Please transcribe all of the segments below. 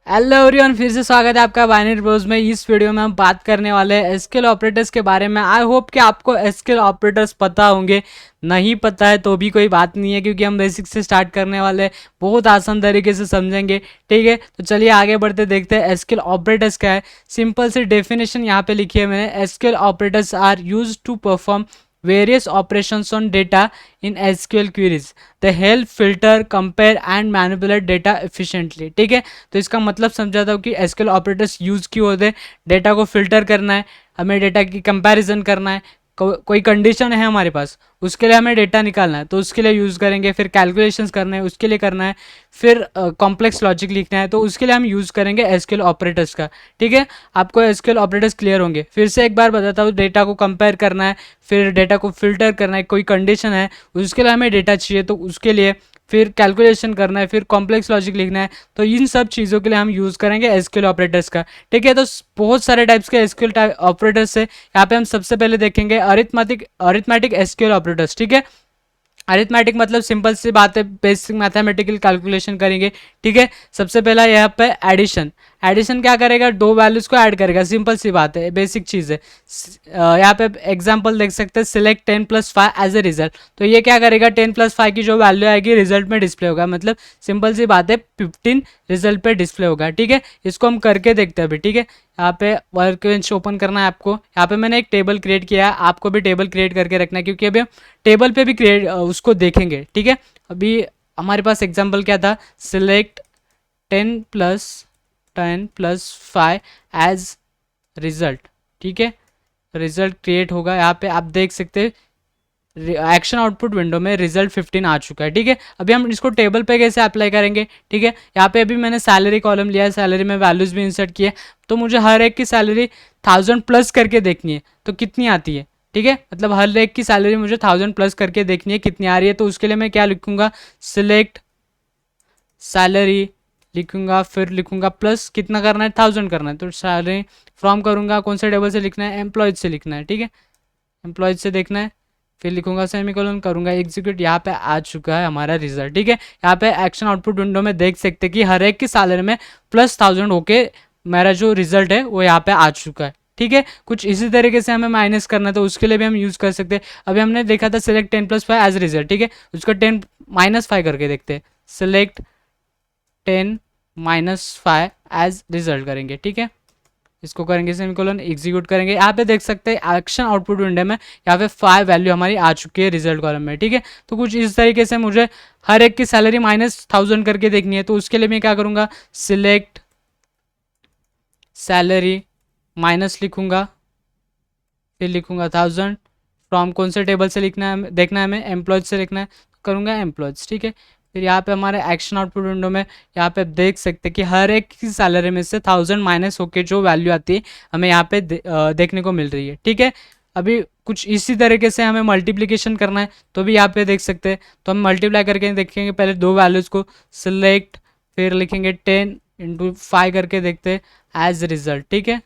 Hello everyone, फिर से स्वागत है आपका बाइनरी ब्रोज में। इस वीडियो में हम बात करने वाले हैं एसक्यूएल ऑपरेटर्स के बारे में। आई होप कि आपको एसक्यूएल ऑपरेटर्स पता होंगे। नहीं पता है तो भी कोई बात नहीं है, क्योंकि हम बेसिक से स्टार्ट करने वाले हैं, बहुत आसान तरीके से समझेंगे। ठीक है, तो चलिए आगे बढ़ते देखते हैं एसक्यूएल ऑपरेटर्स क्या है। सिंपल सी डेफिनेशन यहाँ पे लिखी है मैंने। SQL operators are used to perform various operations on data in SQL queries. They help filter, compare and manipulate data efficiently. ठीक है, तो इसका मतलब समझाता हूँ कि SQL ऑपरेटर्स यूज़ क्यों होते हैं। डेटा को फिल्टर करना है, हमें डेटा की कंपैरिजन करना है, कोई कंडीशन है हमारे पास, उसके लिए हमें डेटा निकालना है तो उसके लिए यूज़ करेंगे। फिर कैलकुलेशंस करना है उसके लिए करना है। फिर कॉम्प्लेक्स लॉजिक लिखना है तो उसके लिए हम यूज़ करेंगे एसक्यूएल ऑपरेटर्स का। ठीक है, आपको एसक्यूएल ऑपरेटर्स क्लियर होंगे। फिर से एक बार बताता हूँ, डेटा को कंपेयर करना है, फिर डेटा को फिल्टर करना है, कोई कंडीशन है उसके लिए हमें डेटा चाहिए तो उसके लिए, फिर कैलकुलेशन करना है, फिर कॉम्प्लेक्स लॉजिक लिखना है। तो इन सब चीज़ों के लिए हम यूज़ करेंगे एसक्यूएल ऑपरेटर्स का। ठीक है, तो बहुत सारे टाइप्स के एसक्यूएल ऑपरेटर्स है। यहाँ पे हम सबसे पहले देखेंगे अरिथमेटिक एसक्यूएल ऑपरेटर्स। ठीक है, अरिथमेटिक मतलब सिंपल सी बात है, बेसिक मैथमेटिकल कैलकुलेशन करेंगे। ठीक है, सबसे पहला यहाँ पे एडिशन। एडिशन क्या करेगा, दो वैल्यूज को ऐड करेगा। सिंपल सी बात है, बेसिक चीज़ है। यहाँ पे एग्जांपल देख सकते हैं, सिलेक्ट 10 + 5 एज ए रिजल्ट। तो ये क्या करेगा, 10 + 5 की जो वैल्यू आएगी रिजल्ट में डिस्प्ले होगा। मतलब सिंपल सी बात है, 15 रिजल्ट पे डिस्प्ले होगा। ठीक है, इसको हम करके देखते हैं अभी। ठीक है, यहाँ पे वर्कबेंच ओपन करना है आपको। यहाँ पे मैंने एक टेबल क्रिएट किया है, आपको भी टेबल क्रिएट करके रखना है, क्योंकि अभी हम टेबल पे भी क्रिएट उसको देखेंगे। ठीक है, अभी हमारे पास एग्जांपल क्या था, सिलेक्ट 10 + 5 एज रिजल्ट। ठीक है, रिजल्ट क्रिएट होगा। यहाँ पे आप देख सकते हैं एक्शन आउटपुट विंडो में रिजल्ट 15 आ चुका है। ठीक है, अभी हम इसको टेबल पे कैसे अप्लाई करेंगे। ठीक है, यहाँ पे अभी मैंने सैलरी कॉलम लिया है, सैलरी में वैल्यूज भी इंसर्ट किए, तो मुझे हर एक की सैलरी 1000+ करके देखनी है तो कितनी आती है। ठीक है, मतलब हर एक की सैलरी मुझे 1000+ करके देखनी है कितनी आ रही है। तो उसके लिए मैं क्या लिखूंगा, सिलेक्ट सैलरी लिखूंगा, फिर लिखूंगा प्लस कितना करना है, 1000 करना है। तो सैलरी फ्रॉम करूंगा, कौन से टेबल से लिखना है, एम्प्लॉयज से लिखना है। ठीक है, एम्प्लॉयज से देखना है, फिर लिखूंगा सेमीकोलन, करूंगा एग्जीक्यूट। यहाँ पे आ चुका है हमारा रिजल्ट। ठीक है, यहाँ पे एक्शन आउटपुट विंडो में देख सकते हैं कि हर एक की सैलरी में +1000 होके मेरा जो रिजल्ट है वो यहाँ पे आ चुका है। ठीक है, कुछ इसी तरीके से हमें माइनस करना है तो उसके लिए भी हम यूज़ कर सकते हैं। अभी हमने देखा था सिलेक्ट 10 + 5 एज रिजल्ट। ठीक है, उसको 10 - 5 करके देखते हैं, सिलेक्ट 10 - 5 एज रिजल्ट करेंगे। ठीक है, इसको करेंगे सेमीकोलन, एग्जीक्यूट करेंगे। यहाँ पे देख सकते हैं एक्शन आउटपुट विंडो में यहाँ पे 5 वैल्यू हमारी आ चुकी है रिजल्ट कॉलम में। ठीक है, तो कुछ इस तरीके से मुझे हर एक की सैलरी -1000 करके देखनी है तो उसके लिए मैं क्या करूँगा, सिलेक्ट सैलरी माइनस लिखूंगा, फिर लिखूंगा 1000, फ्रॉम कौन से टेबल से लिखना है, देखना है हमें, एम्प्लॉयज से लिखना है, तो करूँगा एम्प्लॉयज। ठीक है, फिर यहाँ पे हमारे एक्शन आउटपुट विंडो में यहाँ पे देख सकते हैं कि हर एक की सैलरी में से 1000 माइनस होके जो वैल्यू आती है हमें यहाँ पे देखने को मिल रही है। ठीक है, अभी कुछ इसी तरीके से हमें मल्टीप्लिकेशन करना है तो भी यहाँ पे देख सकते हैं। तो हम मल्टीप्लाई करके देखेंगे, पहले दो वैल्यूज़ को सिलेक्ट, फिर लिखेंगे 10 × 5 करके देखते हैं एज रिजल्ट। ठीक है,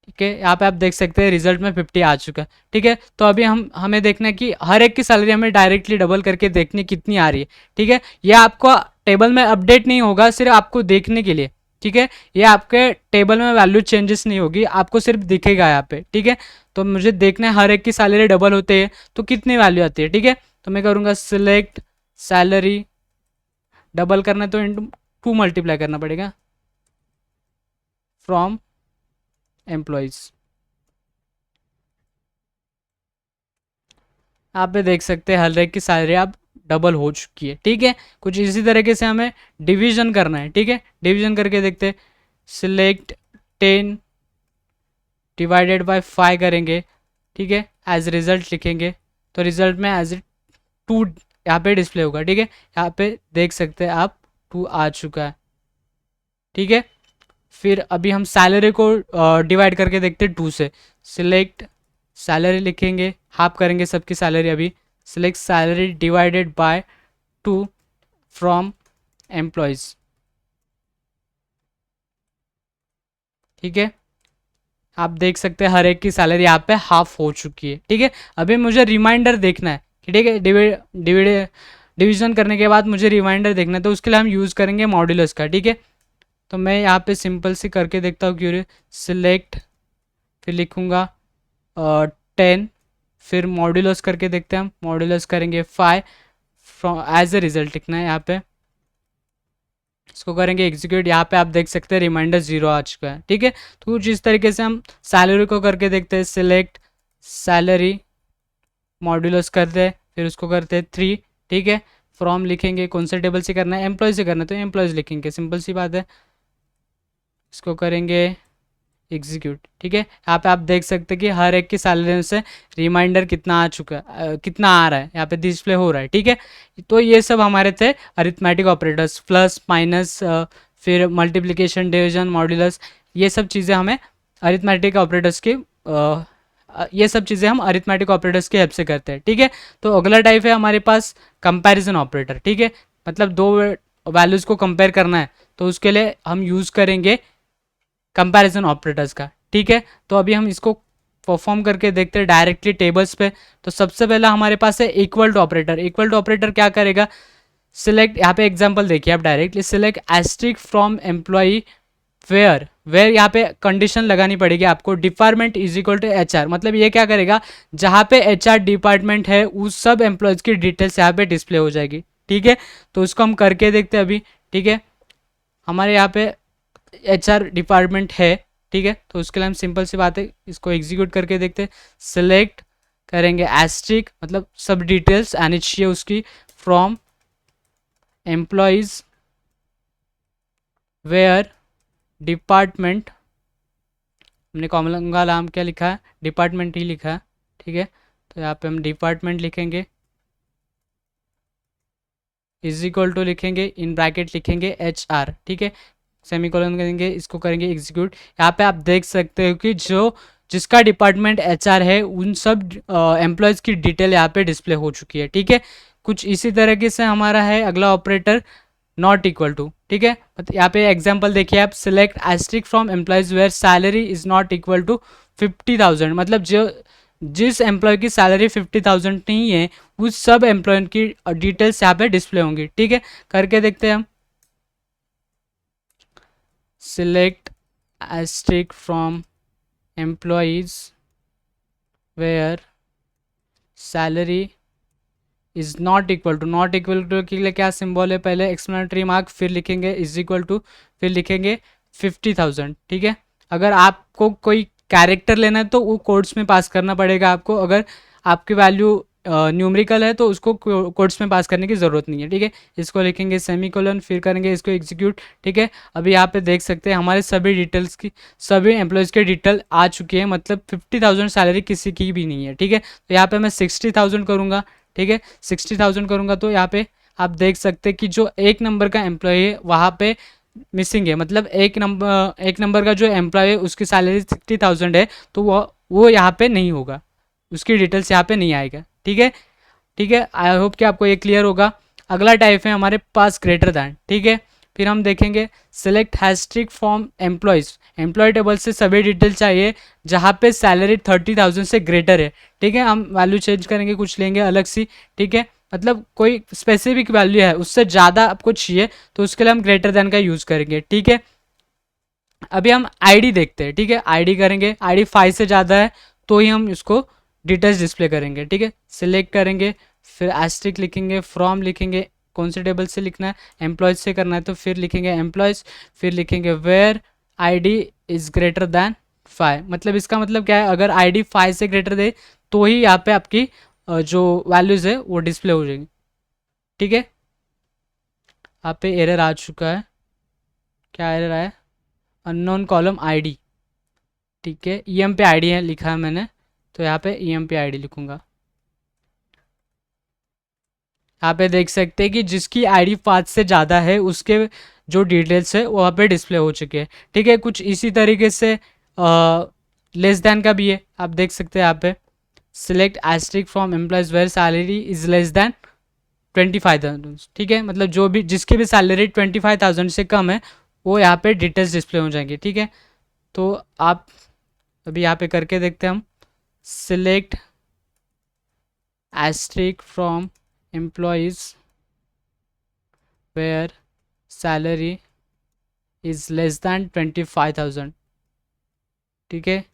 ठीक है, यहाँ पे आप देख सकते हैं रिजल्ट में 50 आ चुका है। ठीक है, तो अभी हमें देखना है कि हर एक की सैलरी हमें डायरेक्टली डबल करके देखनी कितनी आ रही है। ठीक है, ये आपको टेबल में अपडेट नहीं होगा, सिर्फ आपको देखने के लिए। ठीक है, ये आपके टेबल में वैल्यू चेंजेस नहीं होगी, आपको सिर्फ दिखेगा यहाँ पे। ठीक है, तो मुझे देखना है हर एक की सैलरी डबल होते हैं तो कितनी वैल्यू आती है। ठीक है, तो मैं करूँगा सिलेक्ट सैलरी, डबल करना है तो इंटू 2 मल्टीप्लाई करना पड़ेगा, फ्रॉम एम्प्लॉयज़। आप पे देख सकते हैं हर एक की सैलरी अब डबल हो चुकी है। ठीक है, कुछ इसी तरीके से हमें डिवीजन करना है। ठीक है, डिवीजन करके देखते हैं, सिलेक्ट 10 / 5 करेंगे। ठीक है, एज रिजल्ट लिखेंगे तो रिजल्ट में एज 2 यहाँ पे डिस्प्ले होगा। ठीक है, यहाँ पे देख सकते हैं आप 2 आ चुका है। ठीक है, फिर अभी हम सैलरी को डिवाइड करके देखते हैं 2 से। सिलेक्ट सैलरी लिखेंगे, हाफ करेंगे सबकी सैलरी। अभी select salary divided by 2 from employees. ठीक है, आप देख सकते हैं हर एक की सैलरी यहाँ पे हाफ हो चुकी है। ठीक है, अभी मुझे रिमाइंडर देखना है कि ठीक है, डिवीजन करने के बाद मुझे रिमाइंडर देखना है, तो उसके लिए हम यूज़ करेंगे मॉड्यूलस का। ठीक है, तो मैं यहाँ पे सिंपल सी करके देखता हूँ, क्यूरी सिलेक्ट, फिर लिखूँगा 10, फिर मॉड्यूलस करके देखते हैं हम, मॉड्यूलस करेंगे 5 फ्रॉम एज ए रिजल्ट लिखना है यहाँ पे, इसको करेंगे एग्जीक्यूट। यहाँ पे आप देख सकते हैं रिमाइंडर 0 आ चुका है। ठीक है, तो कुछ इस तरीके से हम सैलरी को करके देखते हैं, सिलेक्ट सैलरी, मॉड्यूलस करते हैं, फिर उसको करते हैं 3। ठीक है, फ्रॉम लिखेंगे, कौन से टेबल से करना है, एम्प्लॉय से करना है तो एम्प्लॉयज़ लिखेंगे, सिंपल सी बात है, इसको करेंगे एग्जीक्यूट। ठीक है, यहाँ पे आप देख सकते हैं कि हर एक की सैलरी से रिमाइंडर कितना आ चुका है, कितना आ रहा है यहाँ पे डिस्प्ले हो रहा है। ठीक है, तो ये सब हमारे थे अरिथमेटिक ऑपरेटर्स, प्लस माइनस, फिर मल्टीप्लिकेशन, डिवीजन, मॉड्यूलस, ये सब चीज़ें हमें अरिथमेटिक ऑपरेटर्स की ये सब चीज़ें हम अरिथमेटिक ऑपरेटर्स की हेल्प से करते हैं। ठीक है, तो अगला टाइप है हमारे पास कंपैरिजन ऑपरेटर। ठीक है, मतलब दो वैल्यूज़ को कंपेयर करना है तो उसके लिए हम यूज़ करेंगे कंपैरिजन ऑपरेटर्स का। ठीक है, तो अभी हम इसको परफॉर्म करके देखते हैं डायरेक्टली टेबल्स पे। तो सबसे पहला हमारे पास है equal to operator. Equal to operator क्या करेगा, सिलेक्ट, यहाँ पे एग्जांपल देखिए आप, directly select asterisk from employee where, where यहाँ पे कंडीशन लगानी पड़ेगी आपको, department is equal to HR, मतलब ये क्या करेगा, जहाँ पे HR डिपार्टमेंट है उस सब एम्प्लॉयज़ की डिटेल्स यहाँ पे डिस्प्ले हो जाएगी। ठीक है, तो उसको हम करके देखते हैं अभी। ठीक है, हमारे यहाँ पे HR डिपार्टमेंट है। ठीक है, तो उसके लिए हम सिंपल सी बात है, इसको एग्जीक्यूट करके देखते हैं, सिलेक्ट करेंगे एस्ट्रिक, मतलब सब डिटेल्स आनी चाहिए उसकी, फ्रॉम एम्प्लॉयज़ वेयर डिपार्टमेंट, हमने कॉमन का नाम क्या लिखा है, डिपार्टमेंट ही लिखा है। ठीक है, तो यहाँ पे हम डिपार्टमेंट लिखेंगे, इज इक्वल टू लिखेंगे, इन ब्रैकेट लिखेंगे HR। ठीक है, सेमीकोलन करेंगे, इसको करेंगे एग्जीक्यूट। यहाँ पे आप देख सकते हो कि जो जिसका डिपार्टमेंट HR है उन सब एम्प्लॉयज़ की डिटेल यहाँ पे डिस्प्ले हो चुकी है। ठीक है, कुछ इसी तरीके से हमारा है अगला ऑपरेटर नॉट इक्वल टू। ठीक है, यहाँ पे एग्जांपल देखिए आप, select asterisk from employees where salary is not equal to 50,000, मतलब जो जिस एम्प्लॉय की सैलरी 50,000 नहीं है उस सब एम्प्लॉय की डिटेल्स यहाँ पे डिस्प्ले होंगी। ठीक है, करके देखते हैं हम, select asterisk from employees where salary is not equal to, not equal to के लिए क्या सिंबल है, पहले एक्सप्लेनेटरी मार्क, फिर लिखेंगे इज इक्वल टू, फिर लिखेंगे 50,000। ठीक है, अगर आपको कोई कैरेक्टर लेना है तो वो कोड्स में पास करना पड़ेगा आपको, अगर आपकी वैल्यू न्यूमेरिकल है तो उसको कोड्स में पास करने की ज़रूरत नहीं है। ठीक है, इसको लिखेंगे सेमीकोलन, फिर करेंगे इसको एग्जीक्यूट। ठीक है, अभी यहाँ पे देख सकते हैं हमारे सभी डिटेल्स की, सभी एम्प्लॉयज़ के डिटेल आ चुकी है, मतलब 50,000 सैलरी किसी की भी नहीं है। ठीक है, तो यहाँ पे मैं 60,000 करूँगा। ठीक है, 60,000 करूँगा तो यहाँ पे आप देख सकते हैं कि जो एक नंबर का एम्प्लॉय है वहाँ पे मिसिंग है, मतलब एक नंबर का जो एम्प्लॉय है उसकी सैलरी 60,000 है, तो वो यहाँ पे नहीं होगा, उसकी डिटेल्स यहाँ पे नहीं आएगा। ठीक है, ठीक है, आई होप कि आपको ये क्लियर होगा। अगला टाइप है हमारे पास ग्रेटर दैन। ठीक है, फिर हम देखेंगे select asterisk from employees, employee table से सभी डिटेल चाहिए जहाँ पे सैलरी 30,000 से ग्रेटर है। ठीक है, हम वैल्यू चेंज करेंगे, कुछ लेंगे अलग सी। ठीक है, मतलब कोई स्पेसिफिक वैल्यू है उससे ज़्यादा आपको चाहिए तो उसके लिए हम ग्रेटर दैन का यूज़ करेंगे। ठीक है, अभी हम ID देखते हैं। ठीक है, ID करेंगे, ID 5 से ज़्यादा है तो ही हम इसको डिटेल्स डिस्प्ले करेंगे। ठीक है, सिलेक्ट करेंगे, फिर एस्ट्रिक लिखेंगे, फ्रॉम लिखेंगे, कौन से टेबल से लिखना है, एम्प्लॉयज़ से करना है तो फिर लिखेंगे एम्प्लॉयज़, फिर लिखेंगे where ID is greater than 5, मतलब इसका मतलब क्या है, अगर ID 5 से ग्रेटर दे तो ही यहाँ पे आपकी जो वैल्यूज़ है वो डिस्प्ले हो जाएगी। ठीक है, यहाँ पे एरर आ चुका है, क्या एरर आया, अननोन कॉलम ID। ठीक है, EM पे ID है लिखा है मैंने, तो यहाँ पे EM पे ID लिखूँगा। यहाँ पे देख सकते हैं कि जिसकी ID 5 से ज़्यादा है उसके जो डिटेल्स है वहाँ पे डिस्प्ले हो चुके हैं। ठीक है, कुछ इसी तरीके से लेस दैन का भी है, आप देख सकते हैं यहाँ पे, select asterisk from employees where salary is less than 25,000। ठीक है, मतलब जो भी जिसकी भी सैलरी 25,000 से कम है वो यहाँ पे डिटेल्स डिस्प्ले हो जाएंगे। ठीक है, तो आप अभी यहाँ पे करके देखते हैं हम, select asterisk from employees where salary is less than 25,000। ठीक है,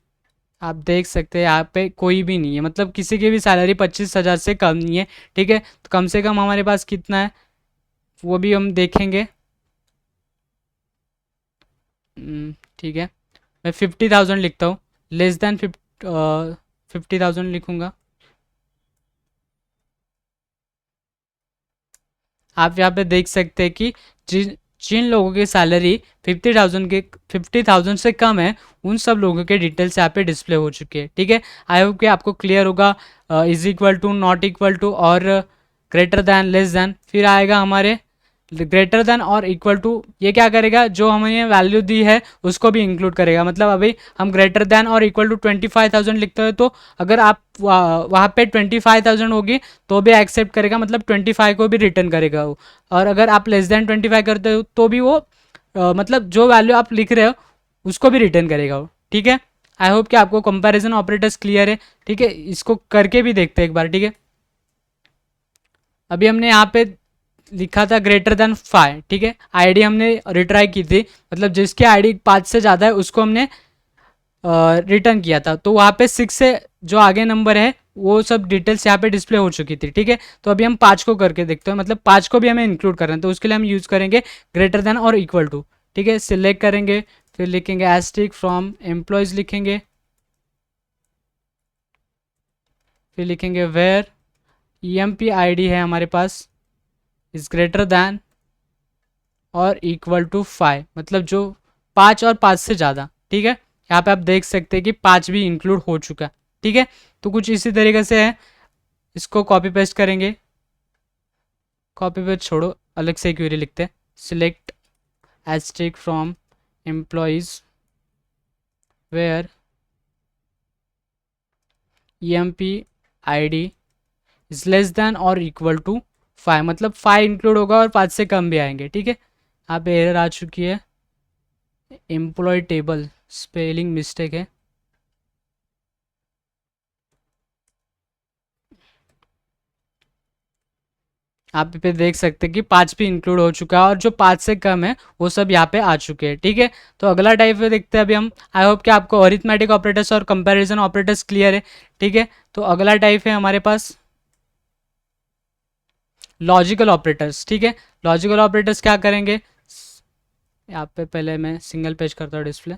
आप देख सकते हैं यहाँ पे कोई भी नहीं है, मतलब किसी की भी सैलरी 25,000 से कम नहीं है। ठीक है, तो कम से कम हमारे पास कितना है वो भी हम देखेंगे। ठीक है, मैं 50,000 लिखता हूँ, लेस दैन 50,000 लिखूँगा। आप यहाँ पे देख सकते हैं कि जिन जिन लोगों की सैलरी 50,000 से कम है, उन सब लोगों के डिटेल्स यहाँ पे डिस्प्ले हो चुके हैं। ठीक है, आई होप कि आपको क्लियर होगा। Is equal to, not equal to और ग्रेटर दैन, लेस दैन, फिर आएगा हमारे ग्रेटर देन और इक्वल टू। ये क्या करेगा, जो हमने वैल्यू दी है उसको भी इंक्लूड करेगा। मतलब अभी हम ग्रेटर देन और इक्वल टू 25,000 लिखते हैं, तो अगर आप वहाँ पे 25,000 होगी तो भी एक्सेप्ट करेगा, मतलब 25 को भी रिटर्न करेगा वो। और अगर आप लेस देन 25 करते हो तो भी वो मतलब जो वैल्यू आप लिख रहे हो उसको भी रिटर्न करेगा वो। ठीक है, आई होप कि आपको कंपैरिजन ऑपरेटर्स क्लियर है। ठीक है, इसको करके भी देखते हैं एक बार। ठीक है, अभी हमने यहाँ पे लिखा था ग्रेटर देन 5। ठीक है, आईडी हमने रिट्राई की थी, मतलब जिसकी आईडी 5 से ज़्यादा है उसको हमने रिटर्न किया था, तो वहाँ पे 6 से जो आगे नंबर है वो सब डिटेल्स यहाँ पे डिस्प्ले हो चुकी थी। ठीक है, तो अभी हम 5 को करके देखते हैं, मतलब 5 को भी हमें इंक्लूड करना है, तो उसके लिए हम यूज़ करेंगे ग्रेटर देन और इक्वल टू। ठीक है, सिलेक्ट करेंगे, फिर लिखेंगे एस्टिक फ्रॉम एम्प्लॉयज़ लिखेंगे, फिर लिखेंगे वेयर EMP ID है हमारे पास इज़ ग्रेटर दैन और इक्वल टू 5, मतलब जो 5 और 5 से ज़्यादा। ठीक है, यहाँ पे आप देख सकते हैं कि 5 भी इंक्लूड हो चुका है। ठीक है, तो कुछ इसी तरीके से है, इसको कॉपी पेस्ट करेंगे। कॉपी पेस्ट छोड़ो, अलग से क्वेरी लिखते हैं, select asterisk from employees where EMP ID is less than और इक्वल टू 5, मतलब 5 इंक्लूड होगा और 5 से कम भी आएंगे। ठीक है, यहाँ पे एरर आ चुकी है, एम्प्लॉय टेबल स्पेलिंग मिस्टेक है। आप पे देख सकते हैं कि 5 भी इंक्लूड हो चुका है और जो 5 से कम है वो सब यहाँ पे आ चुके हैं। ठीक है, तो अगला टाइप पे देखते हैं अभी हम। आई होप कि आपको अरिथमेटिक ऑपरेटर्स और कंपैरिजन ऑपरेटर्स क्लियर है। ठीक है, तो अगला टाइप है हमारे पास लॉजिकल ऑपरेटर्स। ठीक है, लॉजिकल ऑपरेटर्स क्या करेंगे, यहाँ पे पहले मैं सिंगल पेज करता हूँ डिस्प्ले।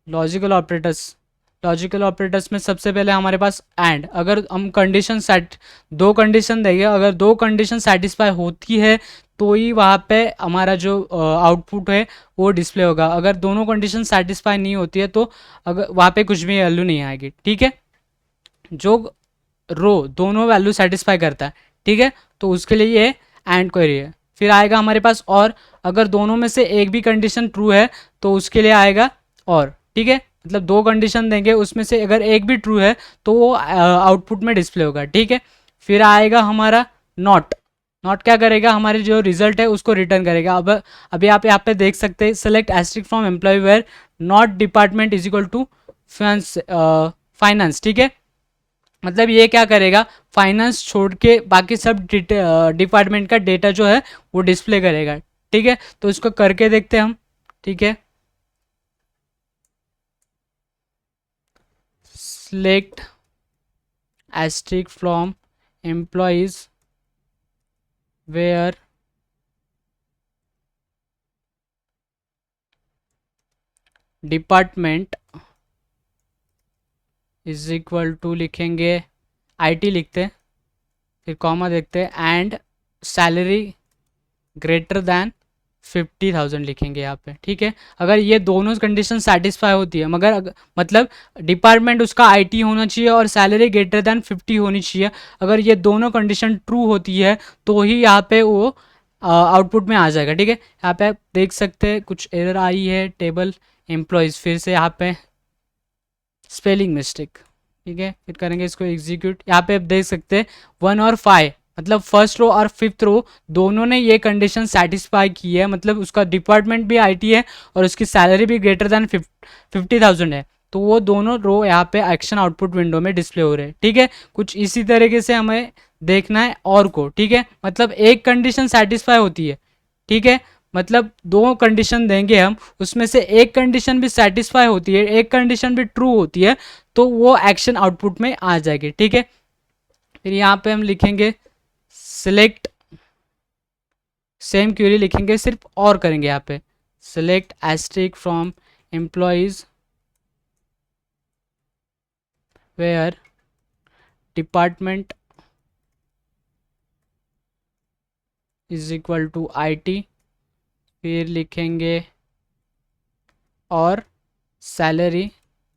लॉजिकल ऑपरेटर्स में सबसे पहले हमारे पास एंड। अगर हम कंडीशन सेट, दो कंडीशन देंगे, अगर दो कंडीशन सेटिस्फाई होती है तो ही वहाँ पे हमारा जो आउटपुट है वो डिस्प्ले होगा। अगर दोनों कंडीशन सेटिस्फाई नहीं होती है तो अगर वहाँ पे कुछ भी वैल्यू नहीं आएगी। ठीक है, जो रो दोनों वैल्यू सेटिस्फाई करता है, ठीक है, तो उसके लिए ये एंड क्वेरी है। फिर आएगा हमारे पास और, अगर दोनों में से एक भी कंडीशन ट्रू है तो उसके लिए आएगा और। ठीक है, मतलब दो कंडीशन देंगे, उसमें से अगर एक भी ट्रू है तो वो आउटपुट में डिस्प्ले होगा। ठीक है, फिर आएगा हमारा नॉट। नॉट क्या करेगा, हमारे जो रिजल्ट है उसको रिटर्न करेगा। अब अभी आप यहाँ पे देख सकते हैं, select asterisk from employee where not department is equal to finance. ठीक है, मतलब ये क्या करेगा, फाइनेंस छोड़ के बाकी सब डिपार्टमेंट का डेटा जो है वो डिस्प्ले करेगा। ठीक है, तो इसको करके देखते हैं हम। ठीक है, select asterisk from employees where department is equal to, लिखेंगे IT लिखते हैं, फिर कॉमा देखते हैं एंड सैलरी ग्रेटर दैन 50,000 लिखेंगे यहाँ पे। ठीक है, अगर ये दोनों कंडीशन सेटिस्फाई होती है, मगर मतलब डिपार्टमेंट उसका IT होना चाहिए और सैलरी ग्रेटर दैन 50 होनी चाहिए, अगर ये दोनों कंडीशन ट्रू होती है तो ही यहाँ पे वो आउटपुट में आ जाएगा। ठीक है, यहाँ पे आप देख सकते हैं कुछ एरर आई है, टेबल एम्प्लॉयज़, फिर से यहाँ पे स्पेलिंग मिस्टेक। ठीक है, फिर करेंगे इसको एग्जीक्यूट। यहाँ पे आप देख सकते हैं 1 और 5, मतलब फर्स्ट रो और फिफ्थ रो दोनों ने ये कंडीशन सेटिस्फाई की है, मतलब उसका डिपार्टमेंट भी IT है और उसकी सैलरी भी ग्रेटर दैन 50,000 है, तो वो दोनों रो यहाँ पे एक्शन आउटपुट विंडो में डिस्प्ले हो रहे हैं। ठीक है, कुछ इसी तरीके से हमें देखना है और को, ठीक है। मतलब एक कंडीशन सेटिस्फाई होती है, ठीक है। मतलब दो कंडीशन देंगे हम, उसमें से एक कंडीशन भी सेटिस्फाई होती है, एक कंडीशन भी ट्रू होती है, तो वो एक्शन आउटपुट में आ जाएगी, ठीक है। फिर यहाँ पे हम लिखेंगे सिलेक्ट, सेम क्वेरी लिखेंगे, सिर्फ और करेंगे यहाँ पे select asterisk from employees where department is equal to IT, फिर लिखेंगे और सैलरी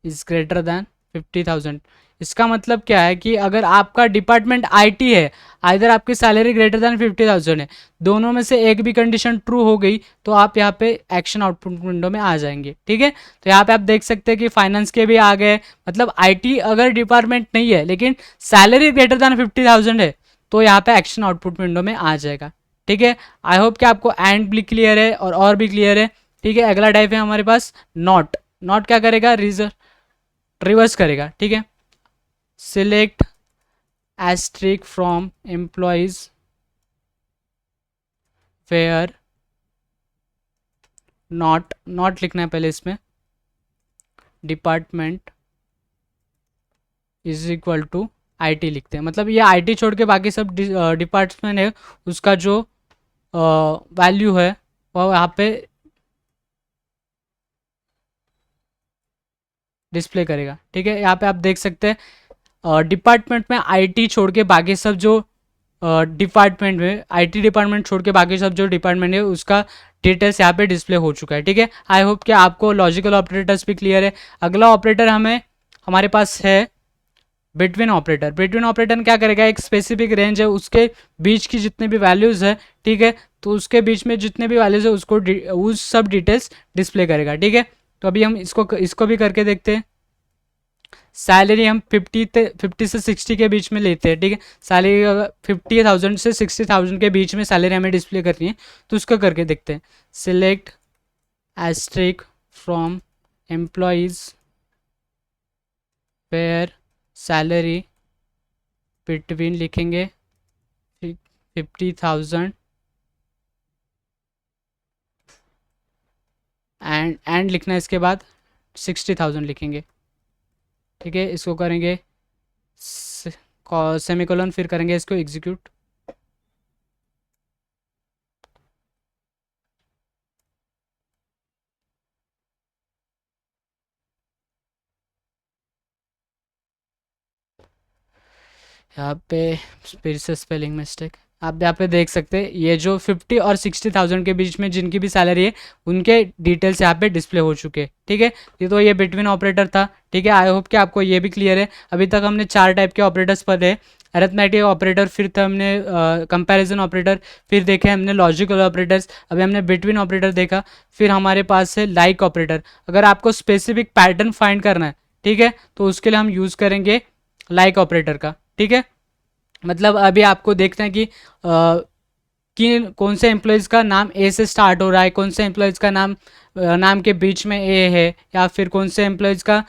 इज ग्रेटर दैन 50,000। इसका मतलब क्या है कि अगर आपका डिपार्टमेंट IT है, आइदर आपकी सैलरी ग्रेटर दैन 50,000 है, दोनों में से एक भी कंडीशन ट्रू हो गई तो आप यहाँ पे एक्शन आउटपुट विंडो में आ जाएंगे, ठीक है। तो यहाँ पे आप देख सकते हैं कि फाइनेंस के भी आ गए। मतलब IT अगर डिपार्टमेंट नहीं है लेकिन सैलरी ग्रेटर दैन 50,000 है तो यहाँ पे एक्शन आउटपुट विंडो में आ जाएगा, ठीक है। आई होप कि आपको एंड भी क्लियर है और भी क्लियर है, ठीक है। अगला टाइप है हमारे पास नॉट। नॉट क्या करेगा, रिवर्स करेगा, ठीक है। Select asterisk from employees where not, not लिखना है पहले इसमें, department is equal to IT लिखते हैं। मतलब ये IT छोड़ के बाकी सब डिपार्टमेंट है उसका जो वैल्यू है वो यहाँ पे डिस्प्ले करेगा, ठीक है। यहाँ पे आप देख सकते हैं डिपार्टमेंट में IT छोड़ के बाकी सब जो डिपार्टमेंट में, IT डिपार्टमेंट छोड़ के बाकी सब जो डिपार्टमेंट है उसका डिटेल्स यहाँ पे डिस्प्ले हो चुका है, ठीक है। आई होप कि आपको लॉजिकल ऑपरेटर्स भी क्लियर है। अगला ऑपरेटर हमारे पास है बिटवीन ऑपरेटर। बिटवीन ऑपरेटर क्या करेगा, एक स्पेसिफिक रेंज है उसके बीच की जितने भी वैल्यूज़ है, ठीक है, तो उसके बीच में जितने भी वैल्यूज़ है उसको उस सब डिटेल्स डिस्प्ले करेगा, ठीक है। तो अभी हम इसको भी करके देखते हैं। सैलरी हम 50 से 60 के बीच में लेते हैं, ठीक है। सैलरी अगर 50,000 से 60,000 के बीच में सैलरी हमें डिस्प्ले करनी है तो उसको करके देखते हैं। Select asterisk from employees where salary between लिखेंगे 50,000 एंड लिखना है, इसके बाद 60,000 लिखेंगे, ठीक है। इसको करेंगे सेमीकोलन, फिर करेंगे इसको एग्जीक्यूट। यहाँ पे फिर से स्पेलिंग मिस्टेक, आप यहाँ पे देख सकते हैं ये जो 50 और 60,000 के बीच में जिनकी भी सैलरी है उनके डिटेल्स यहाँ पे डिस्प्ले हो चुके हैं, ठीक है। ये बिटवीन ऑपरेटर था, ठीक है। आई होप कि आपको ये भी क्लियर है। अभी तक हमने 4 टाइप के ऑपरेटर्स पढ़े, अरिथमेटिक ऑपरेटर, फिर था हमने कंपैरिजन ऑपरेटर, फिर देखे हमने लॉजिकल ऑपरेटर्स, अभी हमने बिटवीन ऑपरेटर देखा, फिर हमारे पास है लाइक ऑपरेटर। अगर आपको स्पेसिफिक पैटर्न फाइंड करना है, ठीक है, तो उसके लिए हम यूज़ करेंगे लाइक ऑपरेटर का, ठीक है। मतलब अभी आपको देखना है कि कौन से एम्प्लॉयज़ का नाम ए से स्टार्ट हो रहा है, कौन से एम्प्लॉयज़ का नाम के बीच में ए है, या फिर कौन से एम्प्लॉयज़ का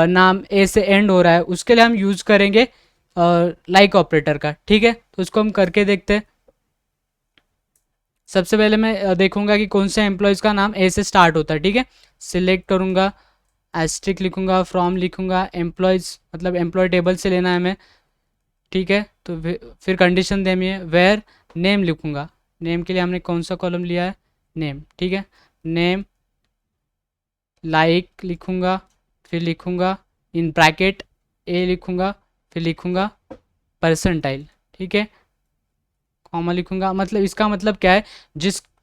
नाम ए से एंड हो रहा है, उसके लिए हम यूज़ करेंगे लाइक ऑपरेटर का, ठीक है। तो उसको हम करके देखते हैं। सबसे पहले मैं देखूंगा कि कौन से एम्प्लॉयज़ का नाम ए से स्टार्ट होता है, ठीक है। सिलेक्ट करूंगा, एस्ट्रिक लिखूंगा, फ्रॉम लिखूंगा, एम्प्लॉयज़ मतलब एम्प्लॉय टेबल से लेना है हमें, ठीक है। तो फिर कंडीशन देनी है, वेयर नेम लिखूंगा। नेम के लिए हमने कौन सा कॉलम लिया है, नेम, ठीक है। नेम लाइक लिखूंगा, फिर लिखूंगा इन ब्रैकेट ए लिखूंगा, फिर लिखूंगा परसेंटाइल, ठीक है, कॉमा लिखूंगा। मतलब इसका मतलब क्या है,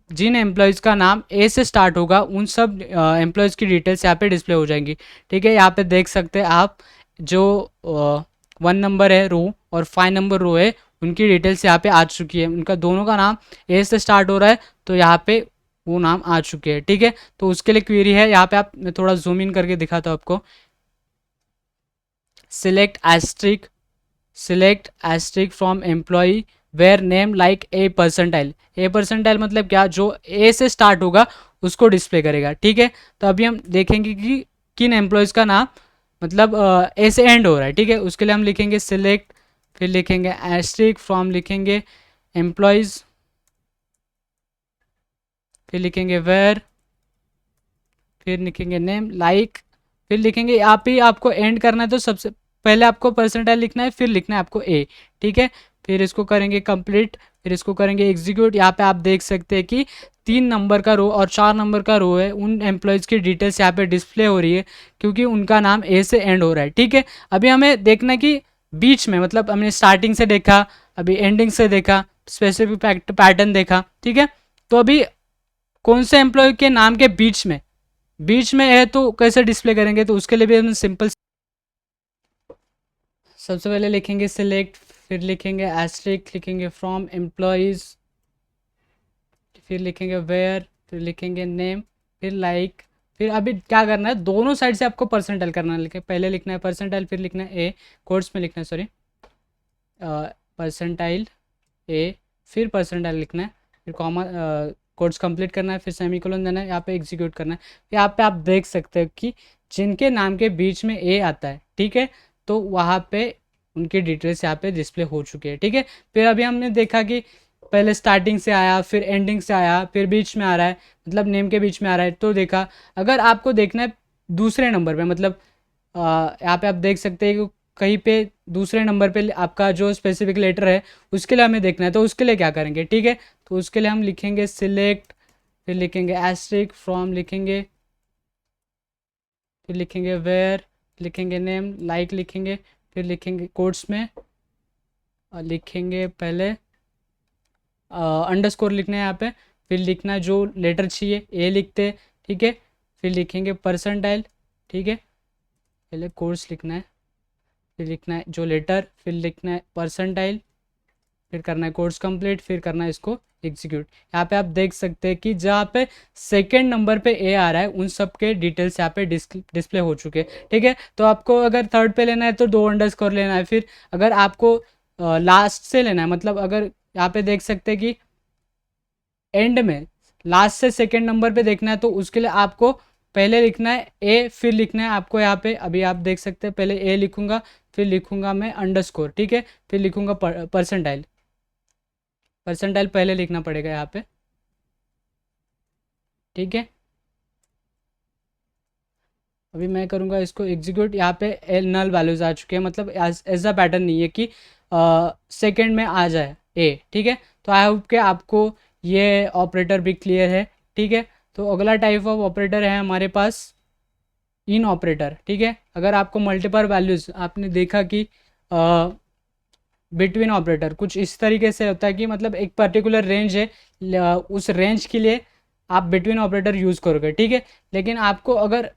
जिन एम्प्लॉयज़ का नाम ए से स्टार्ट होगा उन सब एम्प्लॉयज़ की डिटेल्स यहाँ पे डिस्प्ले हो जाएंगी, ठीक है। यहाँ पे देख सकते हैं आप जो 1 नंबर है रो और 5 नंबर रो है उनकी डिटेल्स यहाँ पे आ चुकी है, उनका दोनों का नाम ए से स्टार्ट हो रहा है तो यहाँ पे वो नाम आ चुके हैं, ठीक है। तो उसके लिए क्वेरी है यहाँ पे, आप मैं थोड़ा जूम इन करके दिखाता हूँ आपको। Select asterisk from employee where name like A percentile. A percentile मतलब क्या, जो ए से स्टार्ट होगा उसको डिस्प्ले करेगा, ठीक है। तो अभी हम देखेंगे कि किन एम्प्लॉयज़ का नाम मतलब ए से एंड हो रहा है, ठीक है। उसके लिए हम लिखेंगे सिलेक्ट, फिर लिखेंगे एस्ट्रिक फ्रॉम, लिखेंगे एम्प्लॉयज़, फिर लिखेंगे वेयर, फिर लिखेंगे नेम लाइक, फिर लिखेंगे यहाँ पे आपको एंड करना है तो सबसे पहले आपको परसेंटाइल लिखना है, फिर लिखना है आपको ए, ठीक है। फिर इसको करेंगे कंप्लीट, फिर इसको करेंगे एग्जीक्यूट। यहाँ पे आप देख सकते हैं कि 3 नंबर का रो और 4 नंबर का रो है, उन एम्प्लॉयज़ की डिटेल्स यहाँ पे डिस्प्ले हो रही है क्योंकि उनका नाम ए से एंड हो रहा है, ठीक है। अभी हमें देखना कि बीच में, मतलब हमने स्टार्टिंग से देखा, अभी एंडिंग से देखा, स्पेसिफिक पैटर्न देखा, ठीक है। तो अभी कौन से एम्प्लॉय के नाम के बीच में है तो कैसे डिस्प्ले करेंगे, तो उसके लिए भी हम सिंपल सबसे पहले लिखेंगे सिलेक्ट, फिर लिखेंगे एस्ट्रिक, लिखेंगे फ्रॉम एम्प्लॉयज़, फिर लिखेंगे वेयर, फिर लिखेंगे नेम, फिर लाइक। फिर अभी क्या करना है, दोनों साइड से आपको परसेंटाइल करना है, लिखे पहले लिखना है परसेंटाइल, फिर लिखना है ए, कोर्स में लिखना है, सॉरी परसेंटाइल ए, फिर परसेंटाइल लिखना है, फिर कॉमा कोड्स कंप्लीट करना है, फिर सेमीकोलन देना है, यहाँ पे एग्जीक्यूट करना है। यहाँ पे आप देख सकते हो कि जिनके नाम के बीच में ए आता है, ठीक है, तो वहाँ पे उनकी डिटेल्स यहाँ पे डिस्प्ले हो चुकी है, ठीक है। फिर अभी हमने देखा कि पहले स्टार्टिंग से आया, फिर एंडिंग से आया, फिर बीच में आ रहा है, मतलब नेम के बीच में आ रहा है, तो देखा। अगर आपको देखना है दूसरे नंबर पे, मतलब यहाँ पे आप देख सकते हैं कि कहीं पे दूसरे नंबर पे आपका जो स्पेसिफिक लेटर है उसके लिए हमें देखना है, तो उसके लिए क्या करेंगे, ठीक है। तो उसके लिए हम लिखेंगे सिलेक्ट, फिर लिखेंगे एस्ट्रिक फ्रॉम, लिखेंगे फिर लिखेंगे वेयर, लिखेंगे नेम लाइक, लिखेंगे फिर लिखेंगे कोट्स में लिखेंगे पहले अंडरस्कोर लिखना है यहाँ पे, फिर लिखना जो लेटर चाहिए ए लिखते, ठीक है। फिर लिखेंगे परसेंटाइल, ठीक है, पहले कोर्स लिखना है, फिर लिखना है जो लेटर, फिर लिखना है परसेंटाइल, फिर करना है कोर्स कंप्लीट, फिर करना है इसको एग्जीक्यूट। यहाँ पे आप देख सकते हैं कि जहाँ पे सेकंड नंबर पे ए आ रहा है उन सब के डिटेल्स यहाँ पे डिस्प्ले हो चुके हैं, ठीक है। तो आपको अगर थर्ड पे लेना है तो 2 अंडरस्कोर लेना है, फिर अगर आपको लास्ट से लेना है, मतलब अगर यहाँ पे देख सकते हैं कि एंड में लास्ट से सेकंड नंबर पे देखना है तो उसके लिए आपको पहले लिखना है ए, फिर लिखना है आपको यहाँ पे, अभी आप देख सकते हैं पहले ए लिखूंगा, फिर लिखूंगा मैं अंडरस्कोर, ठीक है, फिर लिखूंगा परसेंटाइल पहले लिखना पड़ेगा यहाँ पे, ठीक है। अभी मैं करूँगा इसको एग्जीक्यूट। यहाँ पे नल वैल्यूज आ चुके हैं, मतलब ऐसा पैटर्न नहीं है कि सेकंड में आ जाए ए, ठीक है। तो आई होप कि आपको ये ऑपरेटर भी क्लियर है, ठीक है। तो अगला टाइप ऑफ ऑपरेटर है हमारे पास इन ऑपरेटर, ठीक है। अगर आपको मल्टीपल वैल्यूज, आपने देखा कि बिटवीन ऑपरेटर कुछ इस तरीके से होता है कि मतलब एक पर्टिकुलर रेंज है, उस रेंज के लिए आप बिटवीन ऑपरेटर यूज़ करोगे, ठीक है। लेकिन आपको अगर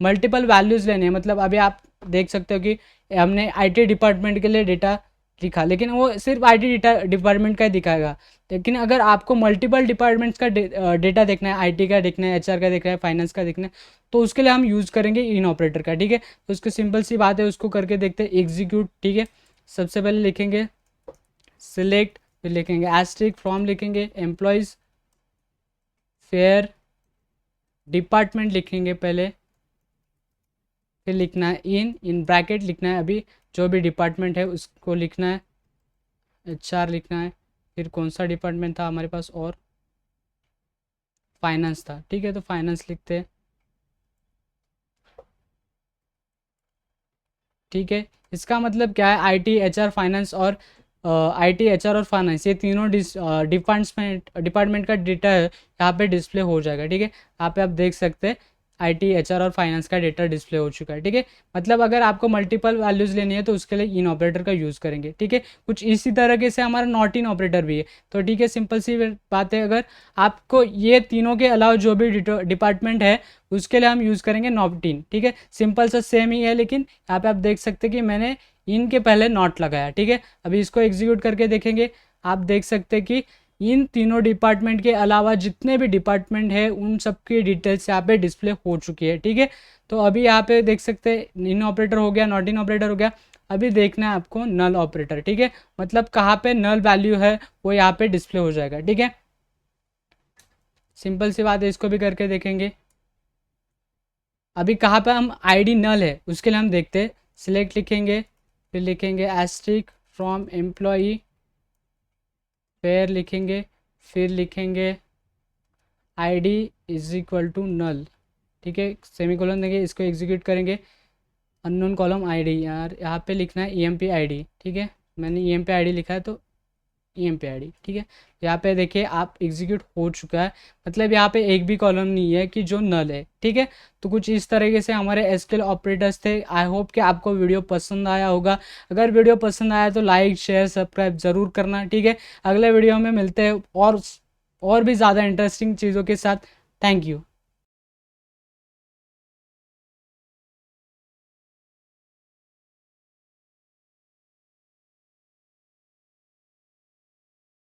मल्टीपल वैल्यूज़ लेने हैं, मतलब अभी आप देख सकते हो कि हमने आईटी डिपार्टमेंट के लिए डेटा लिखा, लेकिन वो सिर्फ आईटी डिपार्टमेंट का ही दिखाएगा। लेकिन अगर आपको मल्टीपल डिपार्टमेंट्स का डेटा देखना है, आईटी का देखना है, एचआर का देखना है, फाइनेंस का देखना है, तो उसके लिए हम यूज़ करेंगे इन ऑपरेटर का, ठीक है। तो उसकी सिंपल सी बात है, उसको करके देखते हैं एग्जीक्यूट, ठीक है। सबसे पहले लिखेंगे सिलेक्ट, फिर लिखेंगे एस्ट्रिक फ्रॉम, लिखेंगे एम्प्लॉयज़, फेयर डिपार्टमेंट लिखेंगे पहले, फिर लिखना है इन ब्रैकेट लिखना है अभी जो भी डिपार्टमेंट है उसको लिखना है, एचआर लिखना है, फिर कौन सा डिपार्टमेंट था हमारे पास, और फाइनेंस था, ठीक है। तो फाइनेंस लिखते हैं, ठीक है। इसका मतलब क्या है, आईटी एचआर फाइनेंस और आईटी एचआर और फाइनेंस, ये तीनों डिपार्टमेंट का डेटा है यहाँ पे डिस्प्ले हो जाएगा, ठीक है। यहाँ पे आप देख सकते हैं आईटी एचआर और फाइनेंस का डेटा डिस्प्ले हो चुका है, ठीक है। मतलब अगर आपको मल्टीपल वैल्यूज़ लेनी है तो उसके लिए इन ऑपरेटर का यूज़ करेंगे, ठीक है। कुछ इसी तरीके से हमारा नॉट इन ऑपरेटर भी है, तो ठीक है, सिंपल सी बात है। अगर आपको ये तीनों के अलावा जो भी डिपार्टमेंट है उसके लिए हम यूज़ करेंगे नॉट इन, ठीक है। सिंपल सा सेम ही है, लेकिन यहाँ पे आप देख सकते हैं कि मैंने इनके पहले नॉट लगाया, ठीक है। अभी इसको एग्जीक्यूट करके देखेंगे, आप देख सकते हैं कि इन तीनों डिपार्टमेंट के अलावा जितने भी डिपार्टमेंट है उन सब की डिटेल्स यहाँ पे डिस्प्ले हो चुकी है, ठीक है। तो अभी यहाँ पे देख सकते हैं इन ऑपरेटर हो गया, नॉट इन ऑपरेटर हो गया। अभी देखना है आपको नल ऑपरेटर, ठीक है। मतलब कहाँ पे नल वैल्यू है वो यहाँ पे डिस्प्ले हो जाएगा, ठीक है। सिंपल सी बात है, इसको भी करके देखेंगे। अभी कहाँ पे हम आईडी नल है उसके लिए हम देखते हैं, सिलेक्ट लिखेंगे, फिर लिखेंगे एस्ट्रिक फ्रॉम एम्प्लॉई, फिर लिखेंगे, फिर लिखेंगे ID is equal to null, ठीक है, सेमीकोलन देंगे, इसको एग्जीक्यूट करेंगे। अननोन कॉलम आईडी, यार यहाँ पे लिखना है ईएमपी आईडी, ठीक है, मैंने ईएमपी आईडी लिखा है तो ईएमपी आईडी, ठीक है। यहाँ पे देखिए आप एग्जीक्यूट हो चुका है, मतलब यहाँ पे एक भी कॉलम नहीं है कि जो नल है, ठीक है। तो कुछ इस तरीके से हमारे एसक्यूएल ऑपरेटर्स थे। आई होप कि आपको वीडियो पसंद आया होगा। अगर वीडियो पसंद आया तो लाइक शेयर सब्सक्राइब ज़रूर करना, ठीक है। अगले वीडियो में मिलते हैं और भी ज़्यादा इंटरेस्टिंग चीज़ों के साथ। Thank you.